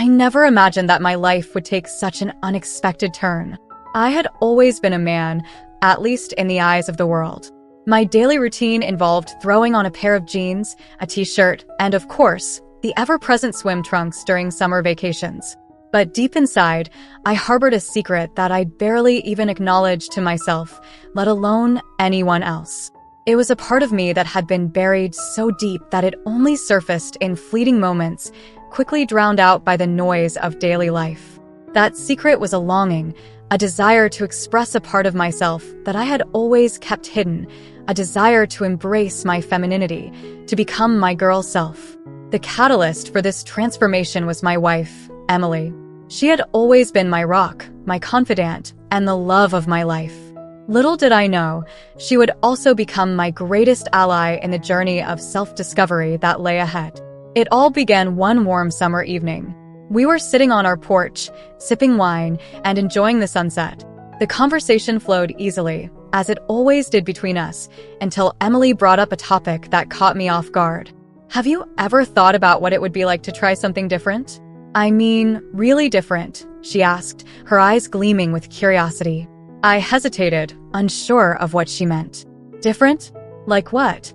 I never imagined that my life would take such an unexpected turn. I had always been a man, at least in the eyes of the world. My daily routine involved throwing on a pair of jeans, a t-shirt, and of course, the ever-present swim trunks during summer vacations. But deep inside, I harbored a secret that I barely even acknowledged to myself, let alone anyone else. It was a part of me that had been buried so deep that it only surfaced in fleeting moments, quickly drowned out by the noise of daily life. That secret was a longing, a desire to express a part of myself that I had always kept hidden, a desire to embrace my femininity, to become my girl self. The catalyst for this transformation was my wife, Emily. She had always been my rock, my confidant, and the love of my life. Little did I know, she would also become my greatest ally in the journey of self-discovery that lay ahead. It all began one warm summer evening. We were sitting on our porch, sipping wine, and enjoying the sunset. The conversation flowed easily, as it always did between us, until Emily brought up a topic that caught me off guard. Have you ever thought about what it would be like to try something different? I mean, really different, she asked, her eyes gleaming with curiosity. I hesitated, unsure of what she meant. Different? Like what?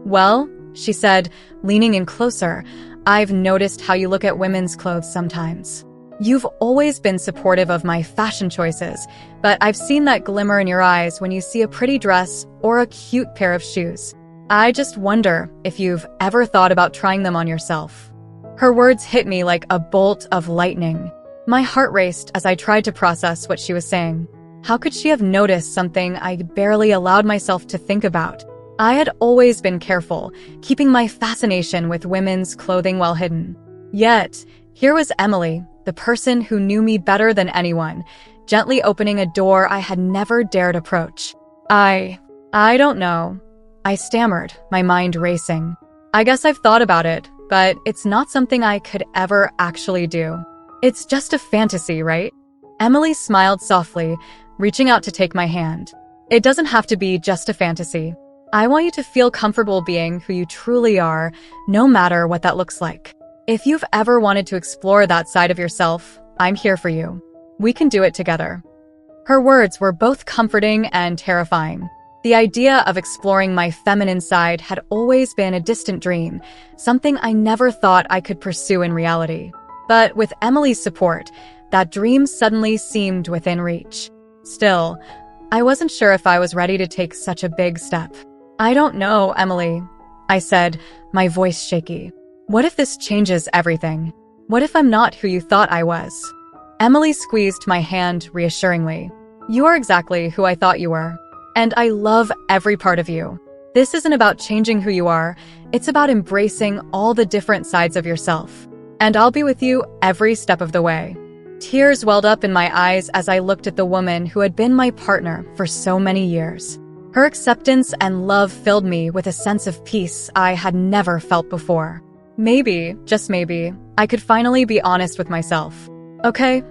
Well, she said, leaning in closer, I've noticed how you look at women's clothes sometimes. You've always been supportive of my fashion choices, but I've seen that glimmer in your eyes when you see a pretty dress or a cute pair of shoes. I just wonder if you've ever thought about trying them on yourself. Her words hit me like a bolt of lightning. My heart raced as I tried to process what she was saying. How could she have noticed something I barely allowed myself to think about? I had always been careful, keeping my fascination with women's clothing well hidden. Yet, here was Emily, the person who knew me better than anyone, gently opening a door I had never dared approach. I don't know. I stammered, my mind racing. I guess I've thought about it, but it's not something I could ever actually do. It's just a fantasy, right? Emily smiled softly, reaching out to take my hand. It doesn't have to be just a fantasy. I want you to feel comfortable being who you truly are, no matter what that looks like. If you've ever wanted to explore that side of yourself, I'm here for you. We can do it together. Her words were both comforting and terrifying. The idea of exploring my feminine side had always been a distant dream, something I never thought I could pursue in reality. But with Emily's support, that dream suddenly seemed within reach. Still, I wasn't sure if I was ready to take such a big step. I don't know, Emily, I said, my voice shaky. What if this changes everything? What if I'm not who you thought I was? Emily squeezed my hand reassuringly. You are exactly who I thought you were. And I love every part of you. This isn't about changing who you are, it's about embracing all the different sides of yourself. And I'll be with you every step of the way. Tears welled up in my eyes as I looked at the woman who had been my partner for so many years. Her acceptance and love filled me with a sense of peace I had never felt before. Maybe, just maybe, I could finally be honest with myself. Okay,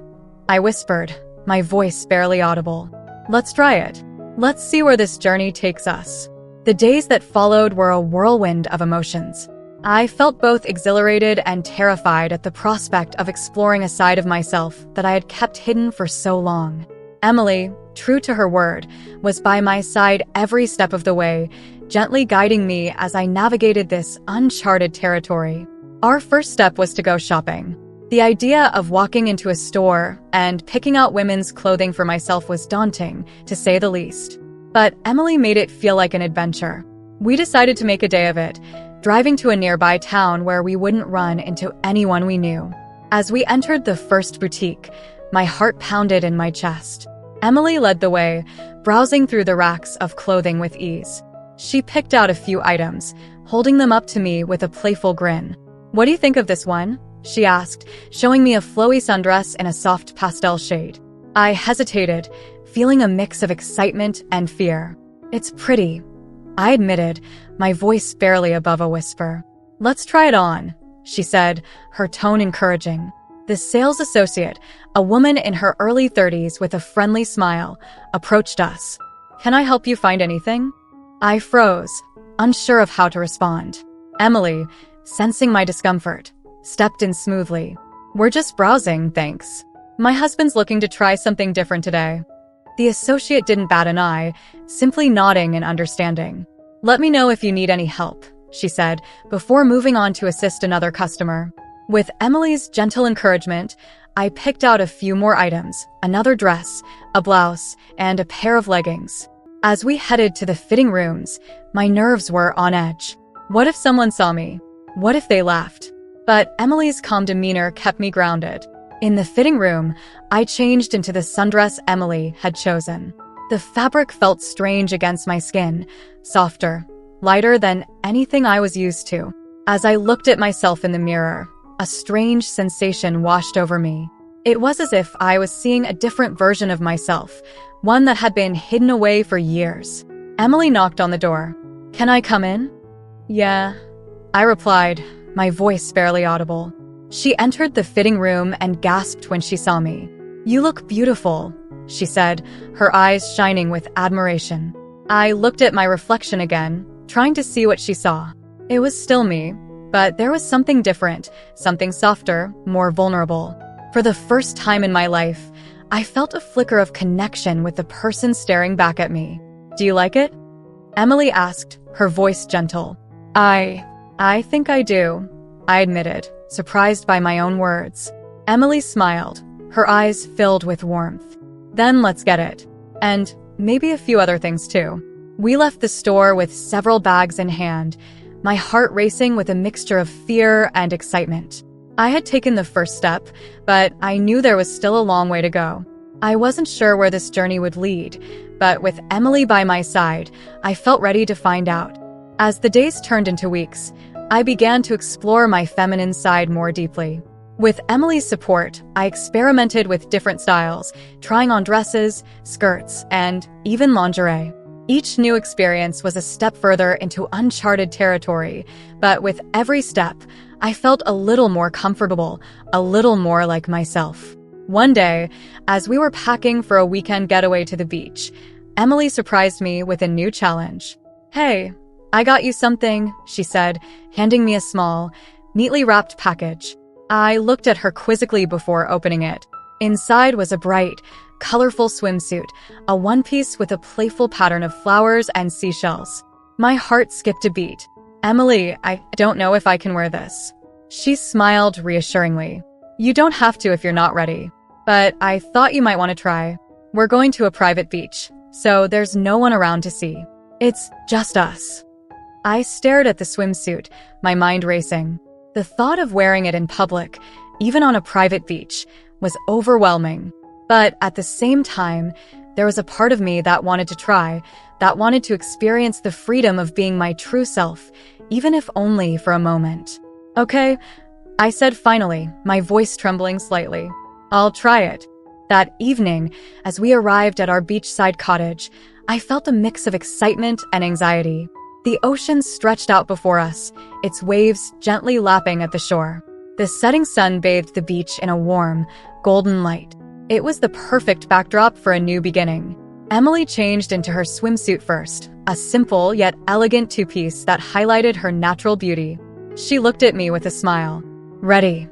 I whispered, my voice barely audible. Let's try it. Let's see where this journey takes us. The days that followed were a whirlwind of emotions. I felt both exhilarated and terrified at the prospect of exploring a side of myself that I had kept hidden for so long. Emily, true to her word, was by my side every step of the way, gently guiding me as I navigated this uncharted territory. Our first step was to go shopping. The idea of walking into a store and picking out women's clothing for myself was daunting, to say the least. But Emily made it feel like an adventure. We decided to make a day of it, driving to a nearby town where we wouldn't run into anyone we knew. As we entered the first boutique, my heart pounded in my chest. Emily led the way, browsing through the racks of clothing with ease. She picked out a few items, holding them up to me with a playful grin. What do you think of this one? She asked, showing me a flowy sundress in a soft pastel shade. I hesitated, feeling a mix of excitement and fear. It's pretty, I admitted, my voice barely above a whisper. Let's try it on, she said, her tone encouraging. The sales associate, a woman in her early 30s with a friendly smile, approached us. Can I help you find anything? I froze, unsure of how to respond. Emily, sensing my discomfort, stepped in smoothly. We're just browsing, thanks. My husband's looking to try something different today. The associate didn't bat an eye, simply nodding in understanding. Let me know if you need any help, she said, before moving on to assist another customer. With Emily's gentle encouragement, I picked out a few more items, another dress, a blouse, and a pair of leggings. As we headed to the fitting rooms, my nerves were on edge. What if someone saw me? What if they laughed? But Emily's calm demeanor kept me grounded. In the fitting room, I changed into the sundress Emily had chosen. The fabric felt strange against my skin, softer, lighter than anything I was used to. As I looked at myself in the mirror, a strange sensation washed over me. It was as if I was seeing a different version of myself, one that had been hidden away for years. Emily knocked on the door. "Can I come in?" "Yeah," I replied, my voice barely audible. She entered the fitting room and gasped when she saw me. "You look beautiful," she said, her eyes shining with admiration. I looked at my reflection again, trying to see what she saw. It was still me, but there was something different, something softer, more vulnerable. For the first time in my life, I felt a flicker of connection with the person staring back at me. "Do you like it?" Emily asked, her voice gentle. I think I do," I admitted, surprised by my own words. Emily smiled, her eyes filled with warmth. "Then let's get it. And maybe a few other things too." We left the store with several bags in hand, my heart racing with a mixture of fear and excitement. I had taken the first step, but I knew there was still a long way to go. I wasn't sure where this journey would lead, but with Emily by my side, I felt ready to find out. As the days turned into weeks, I began to explore my feminine side more deeply. With Emily's support, I experimented with different styles, trying on dresses, skirts, and even lingerie. Each new experience was a step further into uncharted territory, but with every step, I felt a little more comfortable, a little more like myself. One day, as we were packing for a weekend getaway to the beach, Emily surprised me with a new challenge. "Hey, I got you something," she said, handing me a small, neatly wrapped package. I looked at her quizzically before opening it. Inside was a bright, colorful swimsuit, a one-piece with a playful pattern of flowers and seashells. My heart skipped a beat. "Emily, I don't know if I can wear this." She smiled reassuringly. "You don't have to if you're not ready, but I thought you might want to try. We're going to a private beach, so there's no one around to see. It's just us." I stared at the swimsuit, my mind racing. The thought of wearing it in public, even on a private beach, was overwhelming. But at the same time, there was a part of me that wanted to try, that wanted to experience the freedom of being my true self, even if only for a moment. "Okay," I said finally, my voice trembling slightly. "I'll try it." That evening, as we arrived at our beachside cottage, I felt a mix of excitement and anxiety. The ocean stretched out before us, its waves gently lapping at the shore. The setting sun bathed the beach in a warm, golden light. It was the perfect backdrop for a new beginning. Emily changed into her swimsuit first, a simple yet elegant two-piece that highlighted her natural beauty. She looked at me with a smile. "Ready?"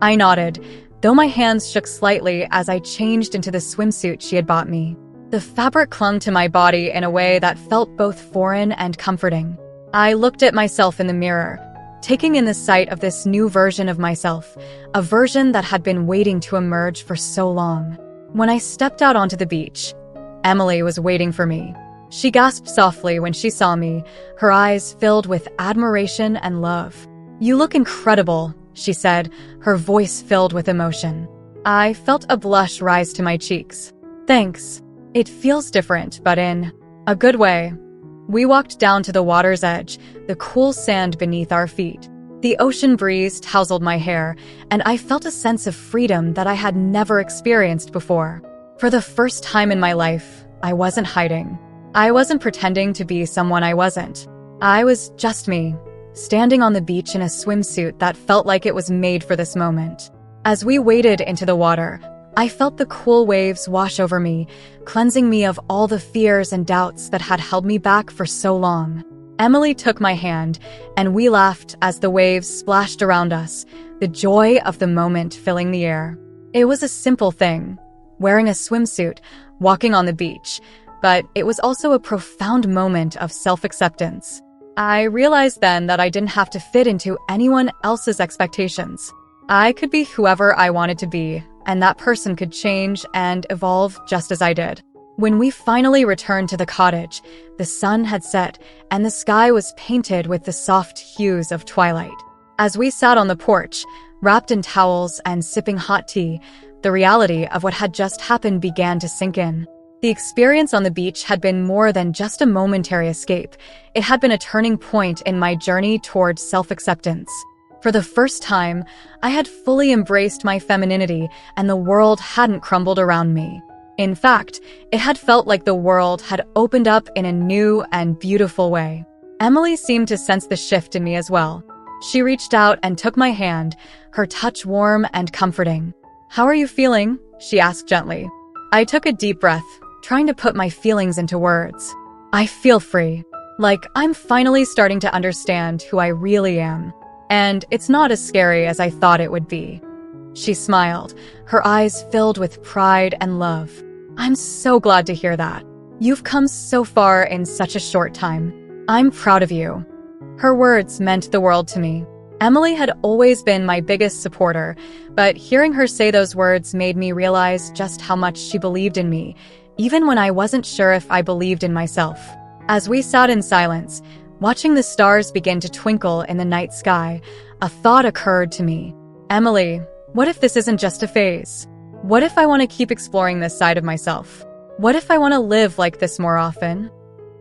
I nodded, though my hands shook slightly as I changed into the swimsuit she had bought me. The fabric clung to my body in a way that felt both foreign and comforting. I looked at myself in the mirror, taking in the sight of this new version of myself, a version that had been waiting to emerge for so long. When I stepped out onto the beach, Emily was waiting for me. She gasped softly when she saw me, her eyes filled with admiration and love. "You look incredible," she said, her voice filled with emotion. I felt a blush rise to my cheeks. "Thanks. It feels different, but in a good way." We walked down to the water's edge, the cool sand beneath our feet. The ocean breeze tousled my hair, and I felt a sense of freedom that I had never experienced before. For the first time in my life, I wasn't hiding. I wasn't pretending to be someone I wasn't. I was just me, standing on the beach in a swimsuit that felt like it was made for this moment. As we waded into the water, I felt the cool waves wash over me, cleansing me of all the fears and doubts that had held me back for so long. Emily took my hand, and we laughed as the waves splashed around us, the joy of the moment filling the air. It was a simple thing, wearing a swimsuit, walking on the beach, but it was also a profound moment of self-acceptance. I realized then that I didn't have to fit into anyone else's expectations. I could be whoever I wanted to be, and that person could change and evolve just as I did. When we finally returned to the cottage, the sun had set and the sky was painted with the soft hues of twilight. As we sat on the porch, wrapped in towels and sipping hot tea, the reality of what had just happened began to sink in. The experience on the beach had been more than just a momentary escape. It had been a turning point in my journey toward self-acceptance. For the first time, I had fully embraced my femininity and the world hadn't crumbled around me. In fact, it had felt like the world had opened up in a new and beautiful way. Emily seemed to sense the shift in me as well. She reached out and took my hand, her touch warm and comforting. "How are you feeling?" she asked gently. I took a deep breath, trying to put my feelings into words. "I feel free. Like I'm finally starting to understand who I really am. And it's not as scary as I thought it would be." She smiled, her eyes filled with pride and love. "I'm so glad to hear that. You've come so far in such a short time. I'm proud of you." Her words meant the world to me. Emily had always been my biggest supporter, but hearing her say those words made me realize just how much she believed in me, even when I wasn't sure if I believed in myself. As we sat in silence, watching the stars begin to twinkle in the night sky, a thought occurred to me. "Emily, what if this isn't just a phase? What if I want to keep exploring this side of myself? What if I want to live like this more often?"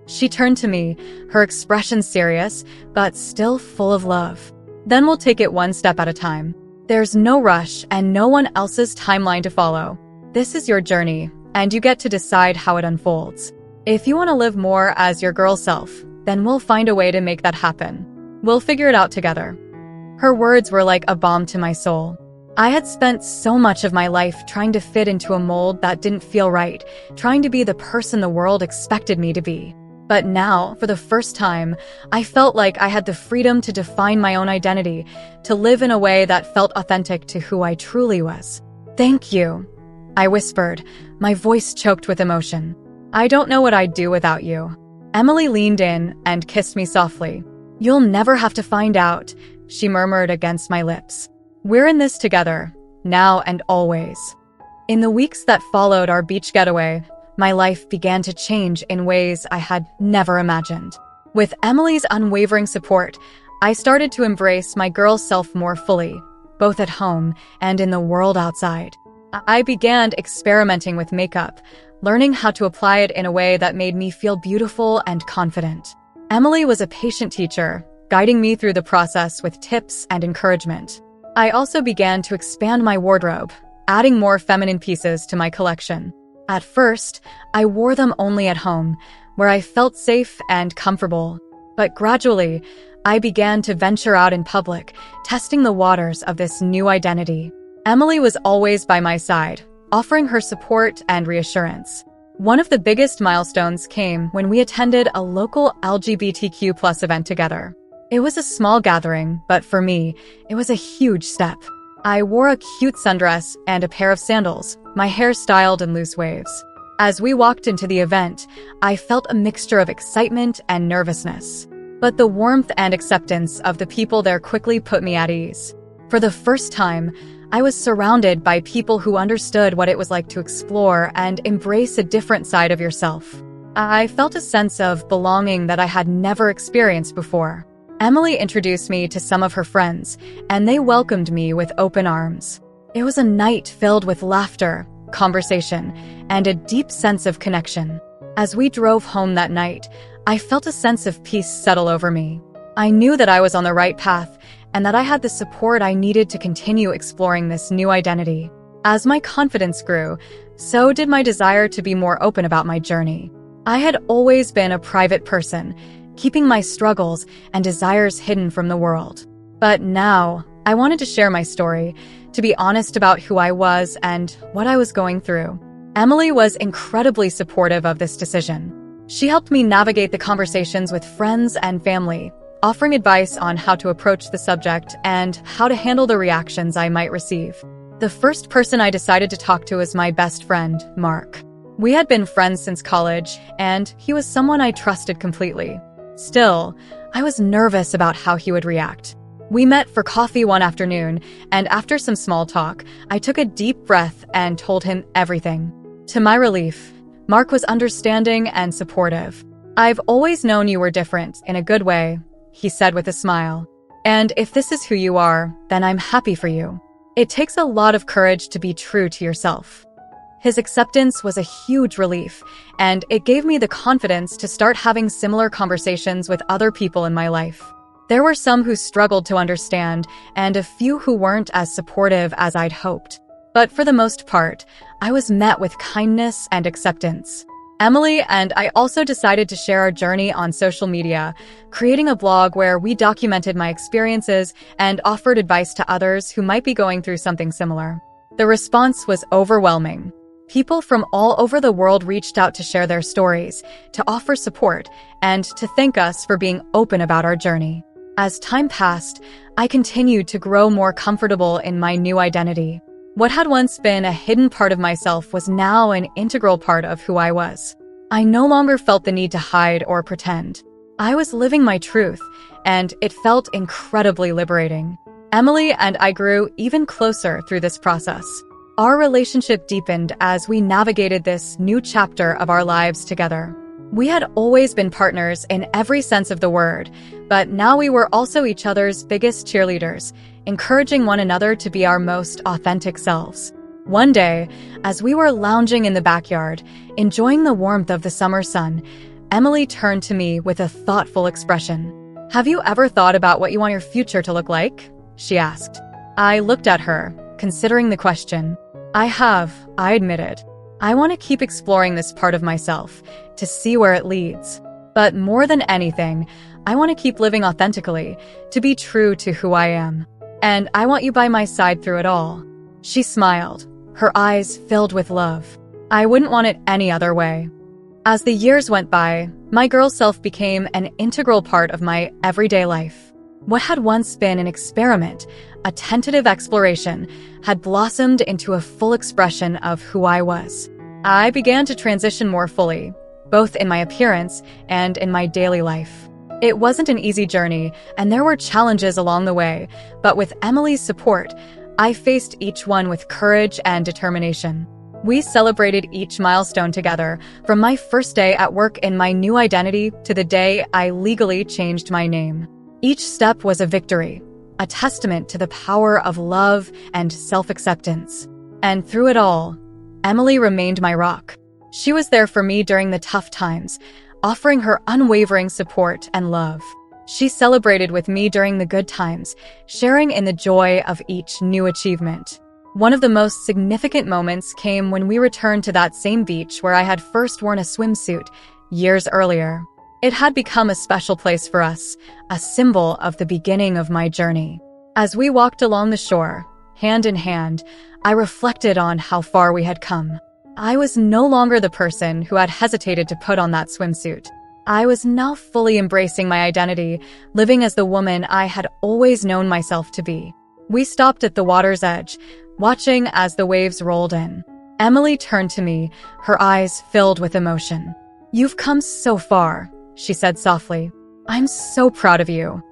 She turned to me, her expression serious, but still full of love. "Then we'll take it one step at a time. There's no rush and no one else's timeline to follow. This is your journey, and you get to decide how it unfolds. If you want to live more as your girl self, then we'll find a way to make that happen. We'll figure it out together." Her words were like a balm to my soul. I had spent so much of my life trying to fit into a mold that didn't feel right, trying to be the person the world expected me to be. But now, for the first time, I felt like I had the freedom to define my own identity, to live in a way that felt authentic to who I truly was. "Thank you," I whispered, my voice choked with emotion. "I don't know what I'd do without you." Emily leaned in and kissed me softly. "You'll never have to find out," she murmured against my lips. "We're in this together, now and always." In the weeks that followed our beach getaway, my life began to change in ways I had never imagined. With Emily's unwavering support, I started to embrace my girl self more fully, both at home and in the world outside. I began experimenting with makeup, learning how to apply it in a way that made me feel beautiful and confident. Emily was a patient teacher, guiding me through the process with tips and encouragement. I also began to expand my wardrobe, adding more feminine pieces to my collection. At first, I wore them only at home, where I felt safe and comfortable. But gradually, I began to venture out in public, testing the waters of this new identity. Emily was always by my side, offering her support and reassurance. One of the biggest milestones came when we attended a local LGBTQ+ event together. It was a small gathering, but for me, it was a huge step. I wore a cute sundress and a pair of sandals, my hair styled in loose waves. As we walked into the event, I felt a mixture of excitement and nervousness. But the warmth and acceptance of the people there quickly put me at ease. For the first time, I was surrounded by people who understood what it was like to explore and embrace a different side of yourself. I felt a sense of belonging that I had never experienced before. Emily introduced me to some of her friends, and they welcomed me with open arms. It was a night filled with laughter, conversation, and a deep sense of connection. As we drove home that night, I felt a sense of peace settle over me. I knew that I was on the right path, and that I had the support I needed to continue exploring this new identity. As my confidence grew, so did my desire to be more open about my journey. I had always been a private person, keeping my struggles and desires hidden from the world. But now, I wanted to share my story, to be honest about who I was and what I was going through. Emily was incredibly supportive of this decision. She helped me navigate the conversations with friends and family, offering advice on how to approach the subject and how to handle the reactions I might receive. The first person I decided to talk to was my best friend, Mark. We had been friends since college, and he was someone I trusted completely. Still, I was nervous about how he would react. We met for coffee one afternoon, and after some small talk, I took a deep breath and told him everything. To my relief, Mark was understanding and supportive. "I've always known you were different, in a good way," he said with a smile. "And if this is who you are, then I'm happy for you. It takes a lot of courage to be true to yourself." His acceptance was a huge relief, and it gave me the confidence to start having similar conversations with other people in my life. There were some who struggled to understand, and a few who weren't as supportive as I'd hoped. But for the most part, I was met with kindness and acceptance. Emily and I also decided to share our journey on social media, creating a blog where we documented my experiences and offered advice to others who might be going through something similar. The response was overwhelming. People from all over the world reached out to share their stories, to offer support, and to thank us for being open about our journey. As time passed, I continued to grow more comfortable in my new identity. What had once been a hidden part of myself was now an integral part of who I was. I no longer felt the need to hide or pretend. I was living my truth, and it felt incredibly liberating. Emily and I grew even closer through this process. Our relationship deepened as we navigated this new chapter of our lives together. We had always been partners in every sense of the word, but now we were also each other's biggest cheerleaders, encouraging one another to be our most authentic selves. One day, as we were lounging in the backyard, enjoying the warmth of the summer sun, Emily turned to me with a thoughtful expression. "Have you ever thought about what you want your future to look like?" she asked. I looked at her, considering the question. "I have," I admitted. "I want to keep exploring this part of myself, to see where it leads. But more than anything, I want to keep living authentically, to be true to who I am. And I want you by my side through it all." She smiled, her eyes filled with love. I wouldn't want it any other way. As the years went by, my girl self became an integral part of my everyday life. What had once been an experiment, a tentative exploration, had blossomed into a full expression of who I was. I began to transition more fully, both in my appearance and in my daily life. It wasn't an easy journey, and there were challenges along the way, but with Emily's support, I faced each one with courage and determination. We celebrated each milestone together, from my first day at work in my new identity to the day I legally changed my name. Each step was a victory, a testament to the power of love and self-acceptance. And through it all, Emily remained my rock. She was there for me during the tough times, offering her unwavering support and love. She celebrated with me during the good times, sharing in the joy of each new achievement. One of the most significant moments came when we returned to that same beach where I had first worn a swimsuit years earlier. It had become a special place for us, a symbol of the beginning of my journey. As we walked along the shore, hand in hand, I reflected on how far we had come. I was no longer the person who had hesitated to put on that swimsuit. I was now fully embracing my identity, living as the woman I had always known myself to be. We stopped at the water's edge, watching as the waves rolled in. Emily turned to me, her eyes filled with emotion. "You've come so far," she said softly. "I'm so proud of you."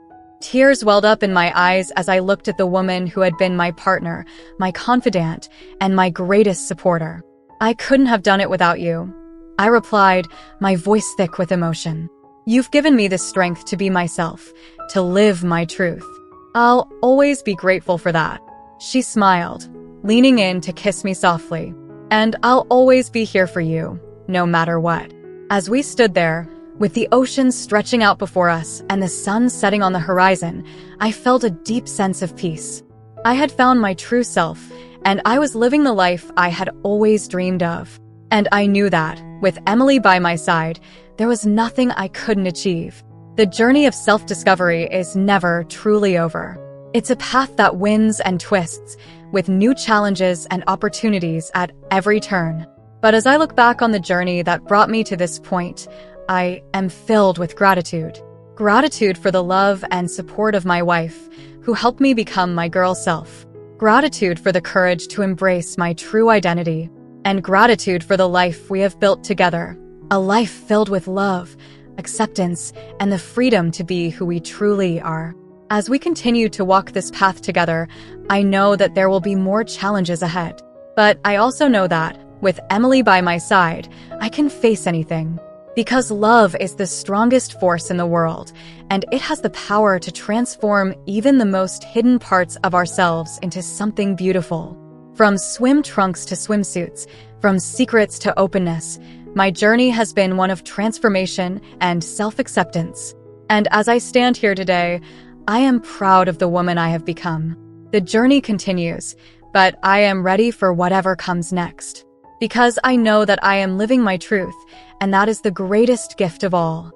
Tears welled up in my eyes as I looked at the woman who had been my partner, my confidant, and my greatest supporter. "I couldn't have done it without you," I replied, my voice thick with emotion. "You've given me the strength to be myself, to live my truth. I'll always be grateful for that." She smiled, leaning in to kiss me softly. "And I'll always be here for you, no matter what." As we stood there, with the ocean stretching out before us and the sun setting on the horizon, I felt a deep sense of peace. I had found my true self, and I was living the life I had always dreamed of. And I knew that, with Emily by my side, there was nothing I couldn't achieve. The journey of self-discovery is never truly over. It's a path that wins and twists, with new challenges and opportunities at every turn. But as I look back on the journey that brought me to this point, I am filled with gratitude. Gratitude for the love and support of my wife, who helped me become my girl self. Gratitude for the courage to embrace my true identity. And gratitude for the life we have built together. A life filled with love, acceptance, and the freedom to be who we truly are. As we continue to walk this path together, I know that there will be more challenges ahead. But I also know that, with Emily by my side, I can face anything. Because love is the strongest force in the world, and it has the power to transform even the most hidden parts of ourselves into something beautiful. From swim trunks to swimsuits, from secrets to openness, my journey has been one of transformation and self-acceptance. And as I stand here today, I am proud of the woman I have become. The journey continues, but I am ready for whatever comes next. Because I know that I am living my truth, and that is the greatest gift of all.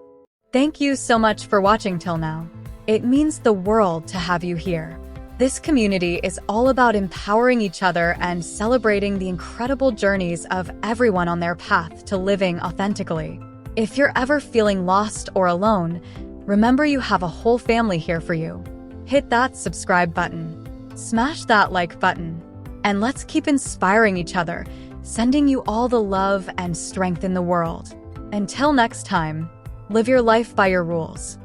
Thank you so much for watching till now. It means the world to have you here. This community is all about empowering each other and celebrating the incredible journeys of everyone on their path to living authentically. If you're ever feeling lost or alone, remember you have a whole family here for you. Hit that subscribe button, smash that like button, and let's keep inspiring each other, sending you all the love and strength in the world. Until next time, live your life by your rules.